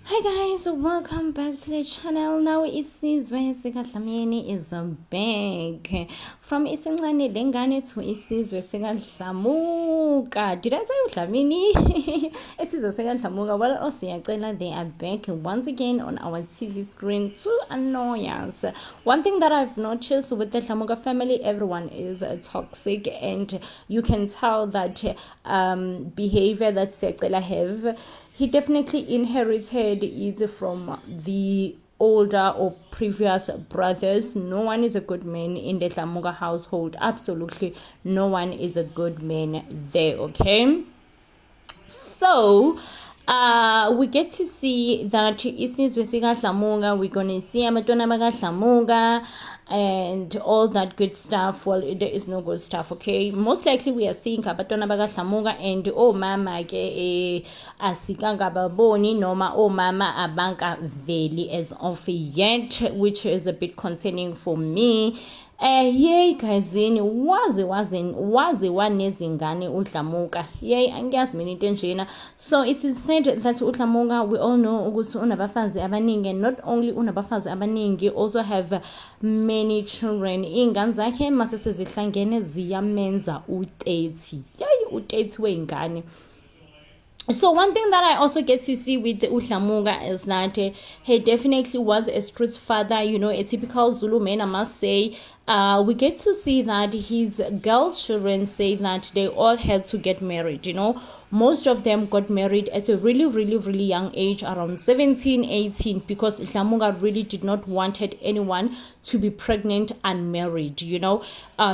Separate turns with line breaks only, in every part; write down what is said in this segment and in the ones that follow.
Hi guys, welcome back to the channel. Now isizwesikadlamuka is back. From isincane lengane to isizwesikadlamuka. Did I say udlamini? Isizwesikadlamuka. Well, siyacela, they are back once again on our TV screen to annoy us. One thing that I've noticed with the Dlamuka family, everyone is toxic, and you can tell that behavior that siyacela have. He definitely inherited it from the older or previous brothers. No one is a good man in the Dlamuka household. Absolutely no one is a good man there, okay? So we get to see that isizwesikadlamuka, we're gonna see amatwana bakadlamuka and all that good stuff. Well, there is no good stuff, okay? Most likely we are seeing abatwana bakadlamuka and mama ke asika ngababoni noma mama abanka veli as of yet, which is a bit concerning for me. Yay guyzini waze wanezingane uDlamuka. Yay angiyazi mina into enjena. So it is said that uDlamuka, we all know ukuthi unabafazi abaningi, and not only unabafazi abaningi, also have many children. Ingane zakhe mase sezihlangene ziyamenza u30. Yay u30 weingane. So one thing that I also get to see with Dlamuka is that he definitely was a street father, you know, a typical Zulu man, I must say. We get to see that his girl children say that they all had to get married, you know. Most of them got married at a really young age, around 17, 18, because Dlamuka really did not wanted anyone to be pregnant unmarried, you know.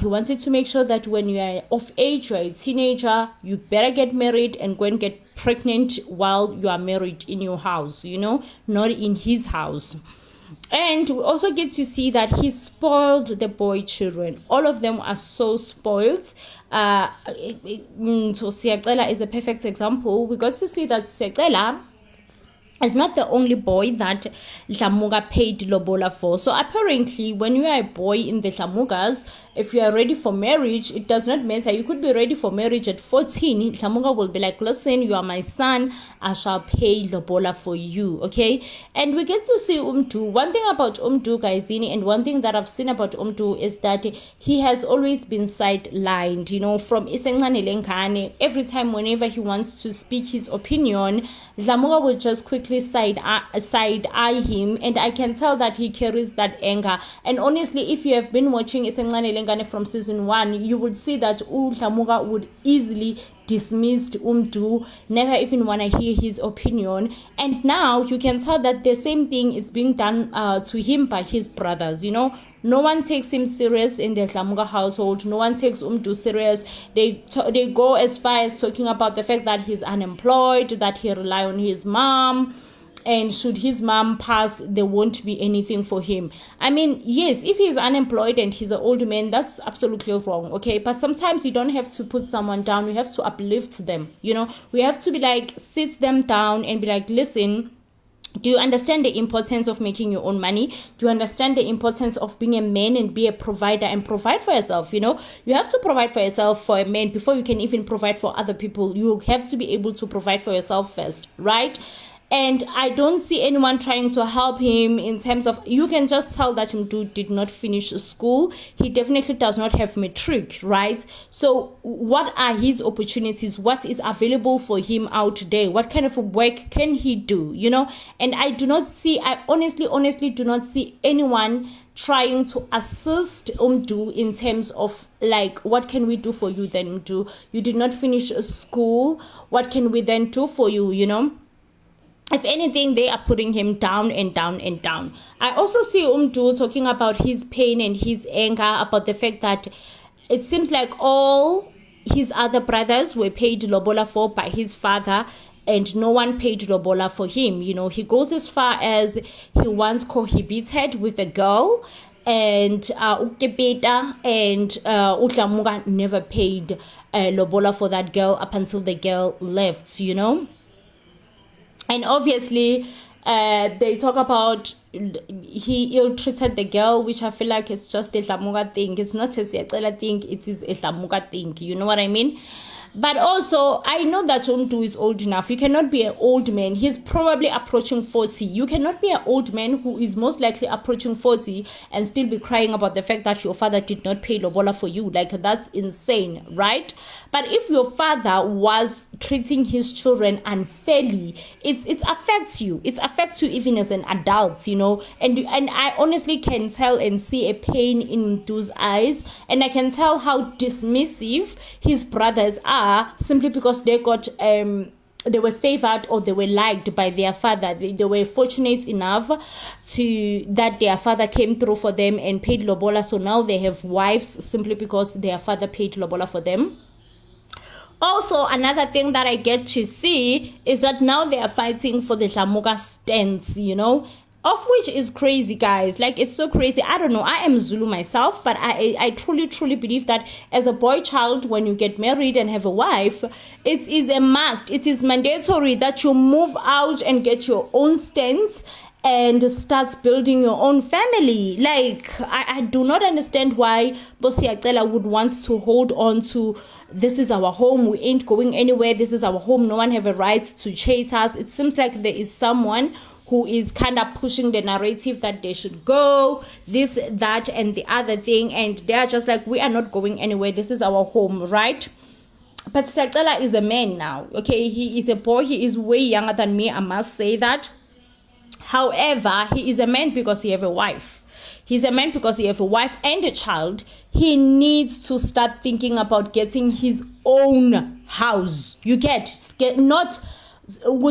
He wanted to make sure that when you are of age, you are a teenager, you better get married and go and get pregnant while you are married in your house, you know, not in his house. And we also get to see that he spoiled the boy children. All of them are so spoiled. So Siyacela is a perfect example. We got to see that Siyacela is not the only boy that Dlamuka paid lobola for. So apparently, when you are a boy in the Dlamukas, if you are ready for marriage, it does not matter. You could be ready for marriage at 14. Dlamuka will be like, listen, you are my son, I shall pay lobola for you, okay? And we get to see Umdu. One thing about Umdu, guysini, and one thing that I've seen about Umdu is that he has always been sidelined, you know, from isincane lengane. Every time, whenever he wants to speak his opinion, Dlamuka will just quickly side eye him, and I can tell that he carries that anger. And honestly, if you have been watching isincane lengane from season 1, you would see that Dlamuka would easily dismissed Umdu, never even want to hear his opinion. And now you can tell that the same thing is being done to him by his brothers, you know. No one takes him serious in the Dlamuka household. No one takes Umdu serious. They go as far as talking about the fact that he's unemployed, that he rely on his mom, and should his mom pass, there won't be anything for him. I mean, yes, if he's unemployed and he's an old man, that's absolutely wrong, okay? But sometimes you don't have to put someone down. You have to uplift them, you know? We have to be like, sit them down and be like, listen, do you understand the importance of making your own money? Do you understand the importance of being a man and be a provider and provide for yourself? You know, you have to provide for yourself for a man before you can even provide for other people. You have to be able to provide for yourself first, right? And I don't see anyone trying to help him in terms of, you can just tell that Mdu did not finish school. He definitely does not have matric, right? So what are his opportunities? What is available for him out there? What kind of work can he do, you know? And I honestly do not see anyone trying to assist Umdu in terms of like, what can we do for you then, Umdu? You did not finish school. What can we then do for you, you know? If anything, they are putting him down and down and down. I also see Umdu talking about his pain and his anger about the fact that it seems like all his other brothers were paid lobola for by his father, and no one paid lobola for him. You know, he goes as far as he once cohabited with a girl, and Ukebeta and Dlamuka never paid lobola for that girl up until the girl left, you know. And obviously, they talk about he ill-treated the girl, which I feel like is just a Dlamuka thing. It's not a siyacela thing, it is a Dlamuka thing. You know what I mean? But also, I know that Umdu is old enough. You cannot be an old man. He's probably approaching 40. You cannot be an old man who is most likely approaching 40 and still be crying about the fact that your father did not pay lobola for you. Like, that's insane, right? But if your father was treating his children unfairly, it affects you. It affects you even as an adult, you know. And I honestly can tell and see a pain in those eyes, and I can tell how dismissive his brothers are simply because they got they were favored or they were liked by their father. They were fortunate enough that their father came through for them and paid lobola, so now they have wives simply because their father paid lobola for them. Also, another thing that I get to see is that now they are fighting for the Dlamuka stance, you know, of which is crazy, guys. Like, it's so crazy. I don't know. I am Zulu myself, but I truly believe that as a boy child, when you get married and have a wife, it is a must. It is mandatory that you move out and get your own stance and starts building your own family. Like, I do not understand why siyacela would want to hold on to, this is our home, we ain't going anywhere, this is our home, no one have a right to chase us. It seems like there is someone who is kind of pushing the narrative that they should go, this, that, and the other thing, and they are just like, we are not going anywhere, this is our home, right? But siyacela is a man now, okay? He is a boy, he is way younger than me, I must say that. However, he is a man because he have a wife. He's a man because he have a wife and a child. He needs to start thinking about getting his own house. You get not no,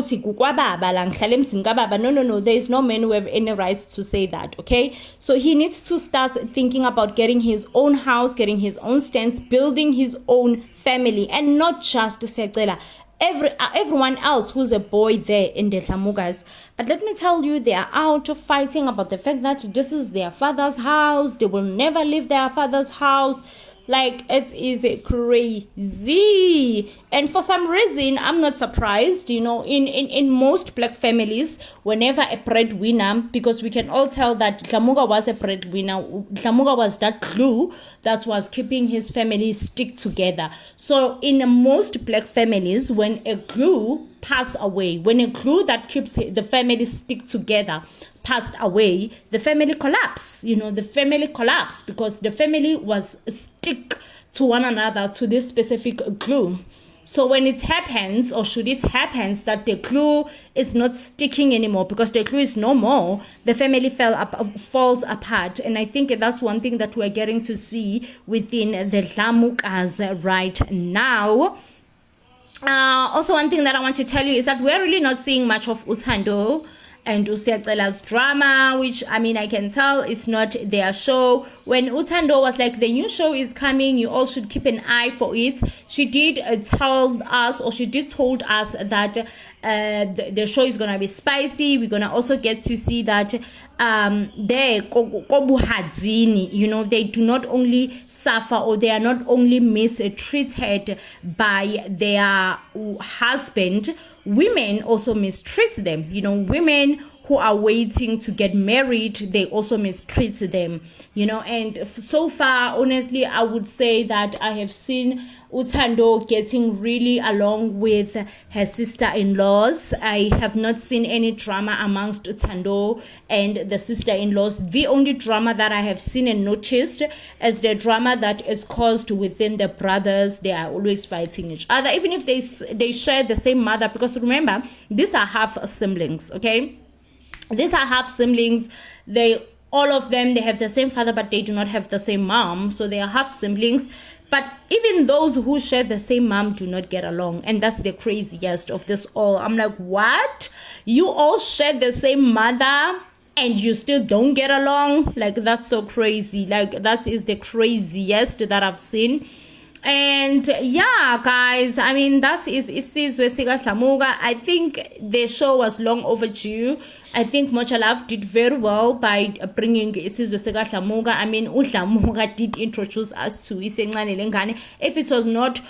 there is no man who have any rights to say that, okay? So he needs to start thinking about getting his own house, getting his own stance, building his own family, and not just siyacela. Everyone else who's a boy there in the Dlamukas. But let me tell you, they are out fighting about the fact that this is their father's house. They will never leave their father's house. Like, it is crazy. And for some reason, I'm not surprised, you know, in most black families, whenever a breadwinner, because we can all tell that Dlamuka was a breadwinner, Dlamuka was that glue that was keeping his family stick together. So in most black families, when a glue pass away, when a glue that keeps the family stick together passed away, the family collapsed. You know, the family collapsed because the family was stick to one another, to this specific glue. So when it happens, or should it happens, that the glue is not sticking anymore because the glue is no more, the family falls apart. And I think that's one thing that we're getting to see within the Dlamukas right now. Also, one thing that I want to tell you is that we're really not seeing much of uthando and siyacela's drama, which, I mean, I can tell it's not their show. When uthando was like, the new show is coming, you all should keep an eye for it, she did told us that the show is gonna be spicy. We're gonna also get to see that you know, they do not only suffer, or they are not only mistreated by their husband, women also mistreat them. You know, women who are waiting to get married, they also mistreat them, you know. And so far, honestly, I would say that I have seen uthando getting really along with her sister-in-laws. I have not seen any drama amongst uthando and the sister-in-laws. The only drama that I have seen and noticed is the drama that is caused within the brothers. They are always fighting each other, even if they share the same mother, because remember, these are half siblings, okay? These are half siblings. All of them, they have the same father, but they do not have the same mom. So they are half siblings. But even those who share the same mom do not get along. And that's the craziest of this all. I'm like, what? You all share the same mother and you still don't get along? Like, that's so crazy. Like, that is the craziest that I've seen. And yeah, guys, I mean, that is isizwesikadlamuka. I think the show was long overdue. I think Mucha Love did very well by bringing isizwesikadlamuka. I mean, uDlamuka did introduce us to Isencane Lengane. If it was not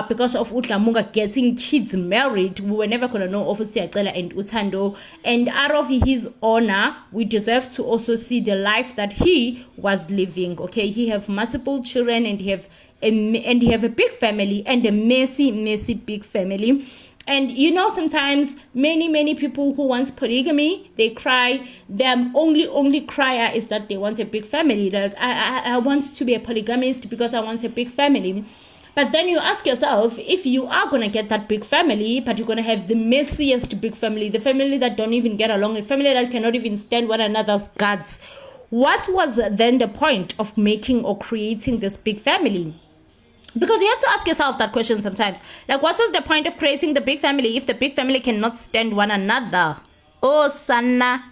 because of Dlamuka getting kids married, we were never going to know of Siyacela and Uthando. And out of his honor, we deserve to also see the life that he was living. Okay, he have multiple children, and he have a big family, and a messy big family. And sometimes many people who want polygamy, they cry. Their only crier is that they want a big family. Like, I want to be a polygamist because I want a big family. But then you ask yourself, if you are going to get that big family, but you're going to have the messiest big family, the family that don't even get along, the family that cannot even stand one another's guts, what was then the point of making or creating this big family? Because you have to ask yourself that question sometimes. Like, what was the point of creating the big family if the big family cannot stand one another? Oh, Sanna.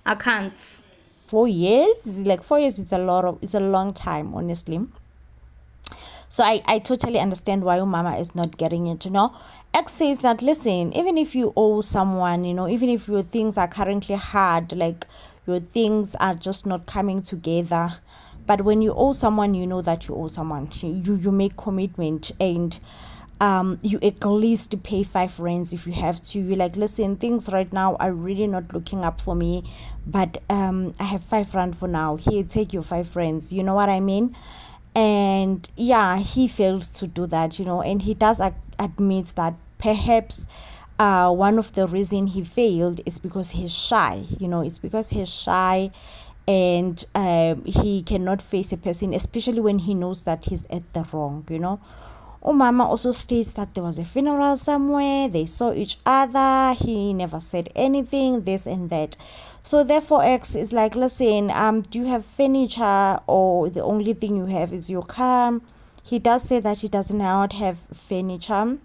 I can't.
4 years? Like 4 years, it's a long time, honestly. So I totally understand why your mama is not getting it, X says that, listen, even if you owe someone, even if your things are currently hard, like your things are just not coming together, but when you owe someone, you know that you owe someone. You make commitment, and you at least pay 5 rands if you have to. You're like, listen, things right now are really not looking up for me, but I have 5 rand for now. Here, take your 5 rands. You know what I mean? And yeah, he failed to do that, and he does admit that perhaps one of the reason he failed is because he's shy. It's because he's shy, and he cannot face a person, especially when he knows that he's at the wrong. Mama also states that there was a funeral somewhere, they saw each other, he never said anything, this and that. So therefore, X is like, listen, do you have furniture, or the only thing you have is your car? He does say that he does not have furniture.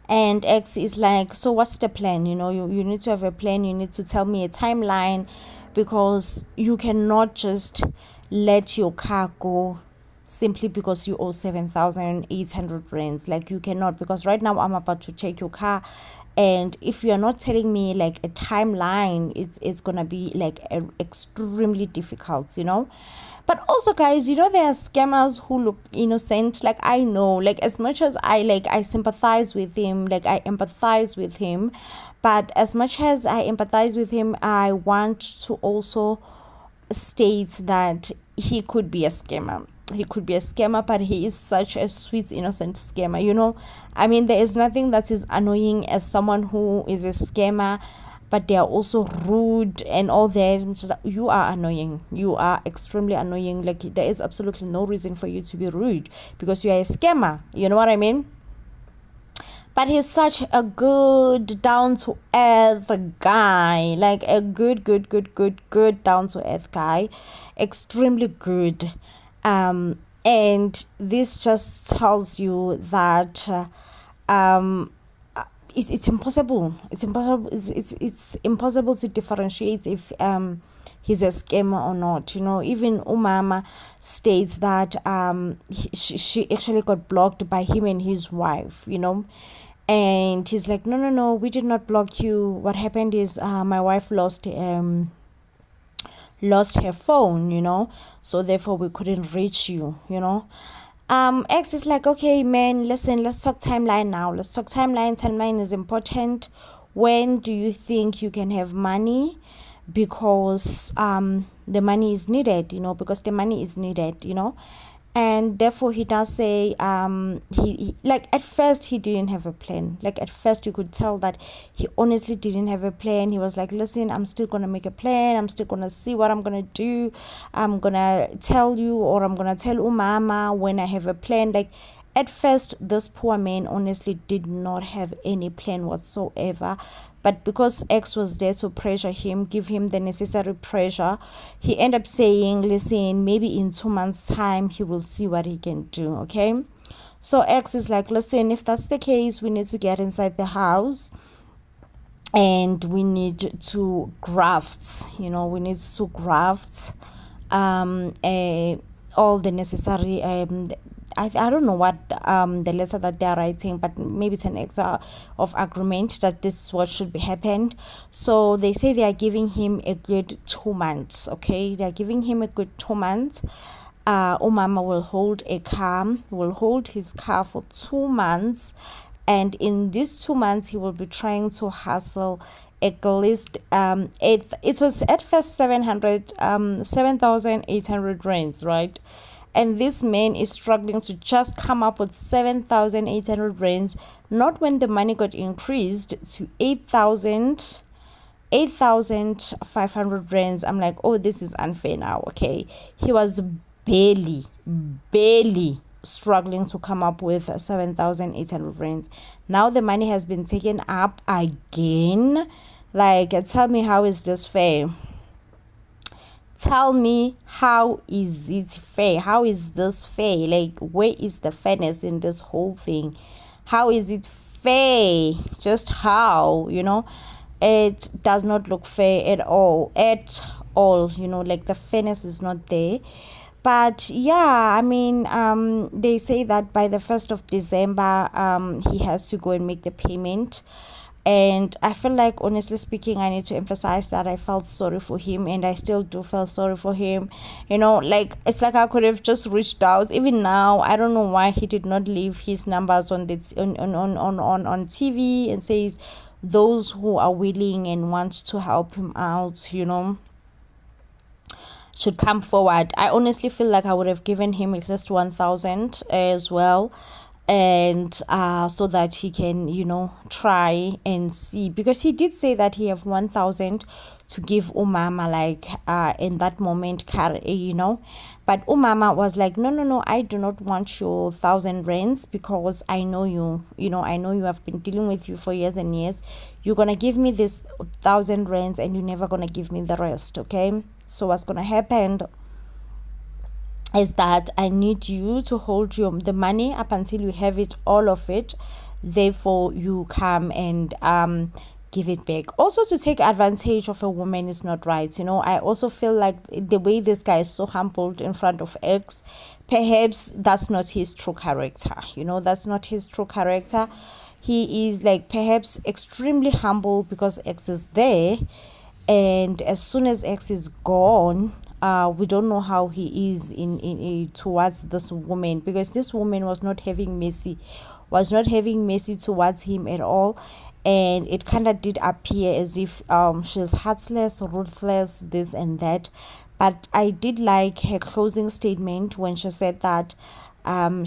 And X is like, so what's the plan? You need to have a plan. You need to tell me a timeline, because you cannot just let your car go simply because you owe 7,800 rands. Like, you cannot, because right now I'm about to take your car, and if you're not telling me like a timeline, it's gonna be like extremely difficult, But also, guys, there are scammers who look innocent. Like, I know, like, as much as I sympathize with him, like I empathize with him, but as much as I empathize with him, I want to also state that he could be a scammer. He could be a scammer, but he is such a sweet, innocent scammer. I mean, there is nothing that is annoying as someone who is a scammer, but they are also rude and all that. You are annoying. You are extremely annoying. Like, there is absolutely no reason for you to be rude, because you are a scammer. You know what I mean? But he's such a good, down-to-earth guy. Like, a good down-to-earth guy. Extremely good. And this just tells you that it's impossible. It's impossible to differentiate if he's a scammer or not. Even Umama states that she actually got blocked by him and his wife. And he's like, no, we did not block you. What happened is my wife lost her phone, so therefore we couldn't reach you. X is like, okay, man, listen, let's talk timeline now. Let's talk timeline. Timeline is important. When do you think you can have money? Because the money is needed, And therefore, he does say, he like, at first he didn't have a plan. Like, at first you could tell that he honestly didn't have a plan. He was like, listen, I'm still gonna make a plan. I'm still gonna see what I'm gonna do. I'm gonna tell you, or I'm gonna tell Umama when I have a plan. Like, at first, this poor man honestly did not have any plan whatsoever. But because X was there to pressure him, give him the necessary pressure, he ended up saying, listen, maybe in 2 months' time, he will see what he can do, okay? So X is like, listen, if that's the case, we need to get inside the house, and we need to graft, all the necessary I don't know what the letter that they are writing, but maybe it's an extra of agreement that this is what should be happened. So they say they are giving him a good 2 months. Okay, they are giving him a good 2 months. umama will hold his car for 2 months, and in these 2 months he will be trying to hustle at least it was at first 7,800 rands, right? And this man is struggling to just come up with 7,800 rands, not when the money got increased to 8,500 rands. I'm like, oh, this is unfair now. Okay, he was barely struggling to come up with 7,800 rands. Now the money has been taken up again. Like, tell me, how is this fair? Tell me, how is it fair? How is this fair? Like, where is the fairness in this whole thing? How is it fair? Just how, it does not look fair at all, like the fairness is not there. But yeah, I mean, they say that by the 1st of December, he has to go and make the payment. And I feel like, honestly speaking, I need to emphasize that I felt sorry for him, and I still do feel sorry for him. Like, it's like I could have just reached out. Even now, I don't know why he did not leave his numbers on TV and says those who are willing and want to help him out, should come forward. I honestly feel like I would have given him at least 1,000 as well, and so that he can try and see, because he did say that he have 1,000 to give umama, like in that moment, but umama was like, no, I do not want your 1,000 rands, because I know you have been dealing with you for years and years. You're gonna give me this 1,000 rands and you're never gonna give me the rest. Okay, so what's gonna happen is that I need you to hold the money up until you have it, all of it. Therefore, you come and give it back. Also, to take advantage of a woman is not right. I also feel like the way this guy is so humbled in front of X, perhaps that's not his true character. That's not his true character. He is like perhaps extremely humble because X is there, and as soon as X is gone, we don't know how he is in towards this woman, because this woman was not having mercy towards him at all. And it kind of did appear as if she's heartless, ruthless, this and that. But I did like her closing statement when she said that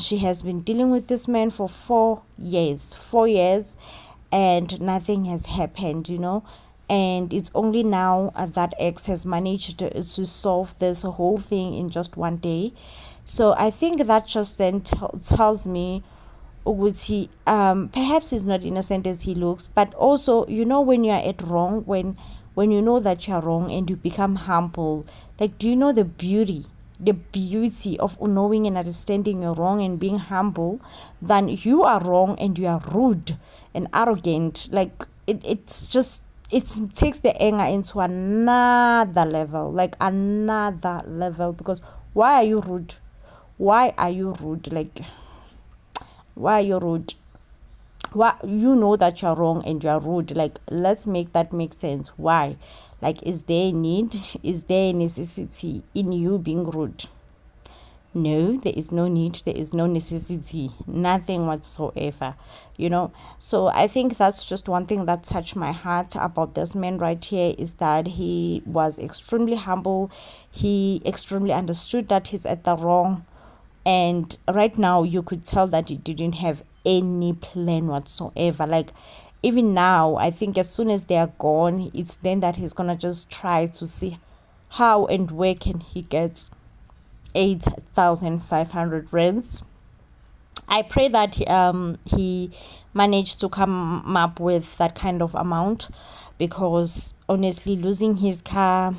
she has been dealing with this man for 4 years, and nothing has happened, and it's only now that X has managed to solve this whole thing in just one day. So I think that just then tells me, perhaps he's not innocent as he looks. But also, when you are at wrong, when you know that you're wrong and you become humble, like, do you know the beauty of knowing and understanding you're wrong and being humble, than you are wrong and you are rude and arrogant? Like, it's just, it takes the anger into another level, because why are you rude? Like, why are you rude? Why, that you're wrong and you're rude? Like, let's make that make sense. Why? Like, is there a need? Is there a necessity in you being rude? No, there is no need, there is no necessity, nothing whatsoever, So I think that's just one thing that touched my heart about this man right here, is that he was extremely humble. He extremely understood that he's at the wrong, and right now you could tell that he didn't have any plan whatsoever. Like, even now, I think as soon as they are gone, it's then that he's gonna just try to see how and where can he get 8,500 rands. I pray that he managed to come up with that kind of amount, because honestly, losing his car,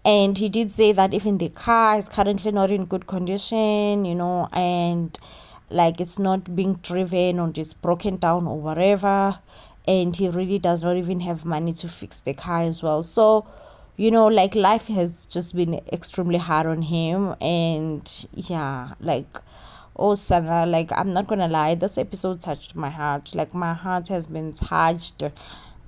and he did say that even the car is currently not in good condition, and like it's not being driven or it's broken down or whatever, and he really does not even have money to fix the car as well. So like, life has just been extremely hard on him. And yeah, like, oh Sana, like, I'm not gonna lie, this episode touched my heart. Like, my heart has been touched,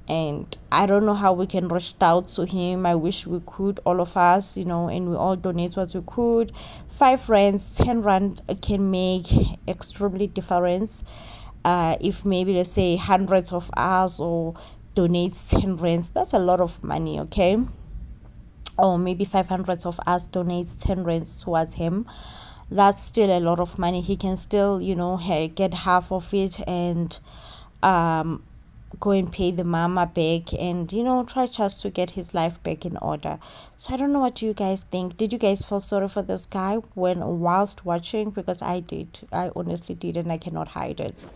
and I don't know how we can rush out to him. I wish we could, all of us, and we all donate what we could. 5 rands, 10 rand can make extremely difference. If maybe let's say hundreds of us or donates 10 rands, that's a lot of money, okay? Or maybe 500 of us donates 10 rands towards him. That's still a lot of money. He can still, get half of it and go and pay the mama back and try just to get his life back in order. So I don't know what you guys think. Did you guys feel sorry for this guy whilst watching? Because I did. I honestly did, and I cannot hide it.